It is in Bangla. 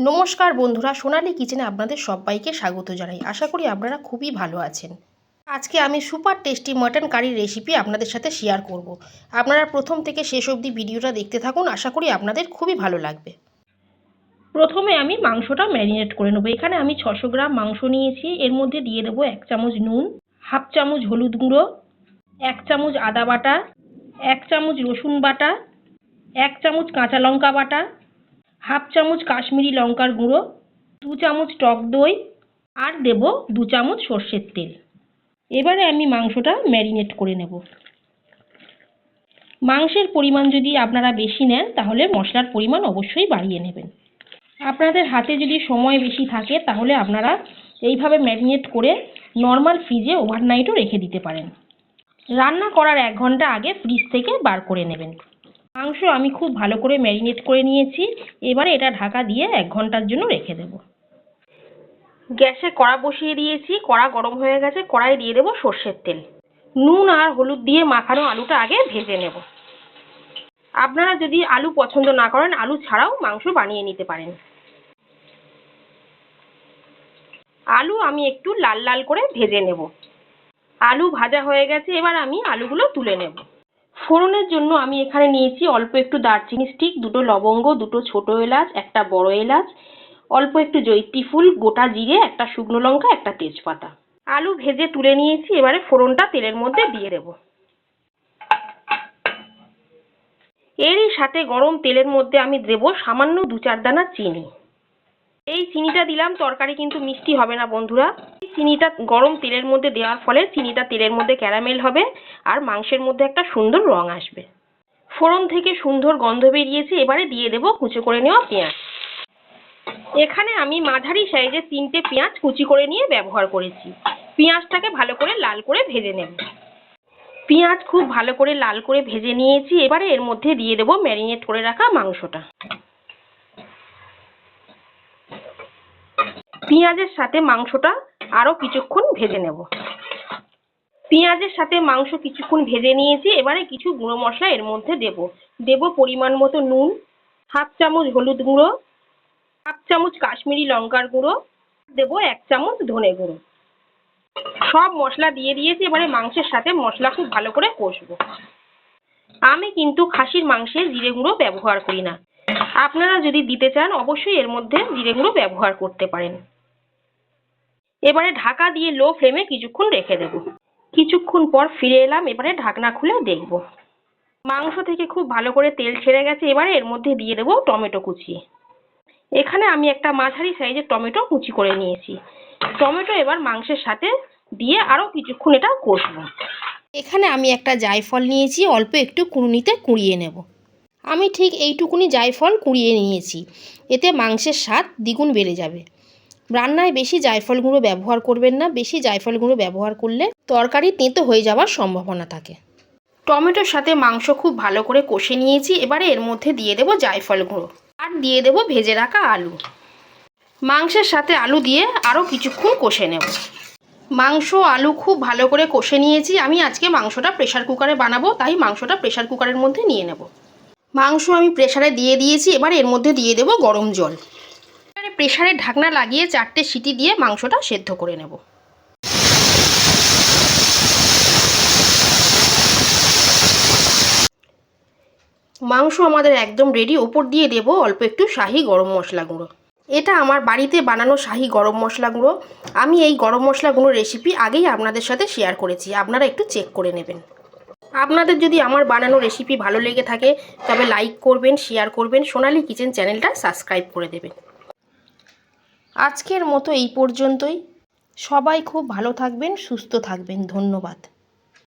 নমস্কার বন্ধুরা, সোনালী কিচেনে আপনাদের সবাইকে স্বাগত জানাই। আশা করি আপনারা খুবই ভালো আছেন। আজকে আমি সুপার টেস্টি মাটন কারির রেসিপি আপনাদের সাথে শেয়ার করব। আপনারা প্রথম থেকে শেষ অবধি ভিডিওটা দেখতে থাকুন, আশা করি আপনাদের খুবই ভালো লাগবে। প্রথমে আমি মাংসটা ম্যারিনেট করে নেবো। এখানে আমি 600 গ্রাম মাংস নিয়েছি। এর মধ্যে দিয়ে দেবো 1 চামচ নুন, হাফ চামচ হলুদ গুঁড়ো, 1 চামচ আদা বাটা, 1 চামচ রসুন বাটা, 1 চামচ কাঁচা লঙ্কা বাটা, হাফ চামচ কাশ্মীরি লঙ্কার গুঁড়ো, 2 চামচ টক দই আর দেব 2 চামচ সর্ষের তেল। এবারে আমি মাংসটা ম্যারিনেট করে নেব। মাংসের পরিমাণ যদি আপনারা বেশি নেন তাহলে মশলার পরিমাণ অবশ্যই বাড়িয়ে নেবেন। আপনাদের হাতে যদি সময় বেশি থাকে তাহলে আপনারা এইভাবে ম্যারিনেট করে নর্মাল ফ্রিজে ওভারনাইটও রেখে দিতে পারেন। রান্না করার 1 ঘন্টা আগে ফ্রিজ থেকে বার করে নেবেন। মাংস আমি খুব ভালো করে ম্যারিনেট করে নিয়েছি। এবারে এটা ঢাকা দিয়ে 1 ঘন্টার জন্য রেখে দেব। গ্যাসে কড়া বসিয়ে দিয়েছি, কড়া গরম হয়ে গেছে। কড়াই দিয়ে দেবো সর্ষের তেল। নুন আর হলুদ দিয়ে মাখানো আলুটা আগে ভেজে নেব। আপনারা যদি আলু পছন্দ না করেন আলু ছাড়াও মাংস বানিয়ে নিতে পারেন। আলু আমি একটু লাল লাল করে ভেজে নেব। আলু ভাজা হয়ে গেছে, এবার আমি আলুগুলো তুলে নেব। ফোড়নের জন্য আমি এখানে নিয়েছি অল্প একটু দারচিনি স্টিক, 2টো লবঙ্গ, 2টো ছোট এলাচ, একটা বড় এলাচ, অল্প একটু জয়িত্রী ফুল, গোটা জিরে, একটা শুকনো লঙ্কা, একটা তেজপাতা। আলু ভেজে তুলে নিয়েছি। এবারে ফোড়নটা তেলের মধ্যে দিয়ে দেব। এরই সাথে গরম তেলের মধ্যে আমি দেব সামান্য 2-4 দানা চিনি। এই চিনিটা দিলাম, তরকারি কিন্তু মিষ্টি হবে না বন্ধুরা। এই চিনিটা গরম তেলের মধ্যে দেওয়ার ফলে চিনিটা তেলের মধ্যে ক্যারামেল হবে আর মাংসের মধ্যে একটা সুন্দর রং আসবে। ফোড়ন থেকে সুন্দর গন্ধ বেরিয়েছে। এবারে দিয়ে দেব কুচো করে নেওয়া পেঁয়াজ। এখানে আমি মাঝারি সাইজের 3টে পেঁয়াজ কুচি করে নিয়ে ব্যবহার করেছি। পেঁয়াজটাকে ভালো করে লাল করে ভেজে নেব। পেঁয়াজ খুব ভালো করে লাল করে ভেজে নিয়েছি। এবারে এর মধ্যে দিয়ে দেব ম্যারিনেট করে রাখা মাংসটা। পেঁয়াজের সাথে মাংসটা আরো কিছুক্ষণ ভেজে নেব। পেঁয়াজের সাথে মাংস কিছুক্ষণ ভেজে নিয়েছি। এবারে কিছু গুঁড়ো মশলা এর মধ্যে দেব পরিমাণ মতো নুন, হাফ চামচ হলুদ গুঁড়ো, হাফ চামচ কাশ্মীরি লঙ্কার গুঁড়ো, দেব 1 চামচ ধনে গুঁড়ো। সব মশলা দিয়ে দিয়েছি। এবারে মাংসের সাথে মশলা খুব ভালো করে কষবো। আমি কিন্তু খাসির মাংসে জিরে গুঁড়ো ব্যবহার করি না। আপনারা যদি দিতে চান অবশ্যই এর মধ্যে জিরে গুঁড়ো ব্যবহার করতে পারেন। এবারে ঢাকা দিয়ে লো ফ্লেমে কিছুক্ষণ রেখে দেব। কিছুক্ষণ পর ফিরে এলাম। এবারে ঢাকনা খুলে দেখব। মাংস থেকে খুব ভালো করে তেল ছেড়ে গেছে। এবারে এর মধ্যে দিয়ে দেব টমেটো কুচি। এখানে আমি একটা মাঝারি সাইজের টমেটো কুচি করে নিয়েছি। টমেটো এবার মাংসের সাথে দিয়ে আরো কিছুক্ষণ এটা কষবো। এখানে আমি একটা জায়ফল নিয়েছি, অল্প একটু কুড়ুনিতে কুড়িয়ে নেব। আমি ঠিক এইটুকুনি জায়ফল কুড়িয়ে নিয়েছি। এতে মাংসের স্বাদ দ্বিগুণ বেড়ে যাবে। রান্নায় বেশি জায়ফল গুঁড়ো ব্যবহার করবেন না। বেশি জায়ফল গুঁড়ো ব্যবহার করলে তরকারি তেঁতো হয়ে যাওয়ার সম্ভাবনা থাকে। টমেটোর সাথে মাংস খুব ভালো করে কষে নিয়েছি। এবারে এর মধ্যে দিয়ে দেব জায়ফল গুঁড়ো আর দিয়ে দেব ভেজে রাখা আলু। মাংসের সাথে আলু দিয়ে আরও কিছুক্ষণ কষে নেব। মাংস আলু খুব ভালো করে কষে নিয়েছি। আমি আজকে মাংসটা প্রেসার কুকারে বানাবো, তাই মাংসটা প্রেসার কুকারের মধ্যে নিয়ে নেব। মাংস আমি প্রেসারে দিয়ে দিয়েছি। এবার এর মধ্যে দিয়ে দেব গরম জল। এবারে প্রেসারে ঢাকনা লাগিয়ে 4টে সিটি দিয়ে মাংসটা সেদ্ধ করে নেব। মাংস আমাদের একদম রেডি। ওপর দিয়ে দেব অল্প একটু শাহি গরম মশলা গুঁড়ো। এটা আমার বাড়িতে বানানো শাহি গরম মশলা গুঁড়ো। আমি এই গরম মশলা গুঁড়োর রেসিপি আগেই আপনাদের সাথে শেয়ার করেছি, আপনারা একটু চেক করে নেবেন। আপনাদের যদি আমার বানানো রেসিপি ভালো লেগে থাকে তবে লাইক করবেন, শেয়ার করবেন, সোনালী কিচেন চ্যানেলটা সাবস্ক্রাইব করে দেবেন। আজকের মতো এই পর্যন্তই। সবাই খুব ভালো থাকবেন, সুস্থ থাকবেন। ধন্যবাদ।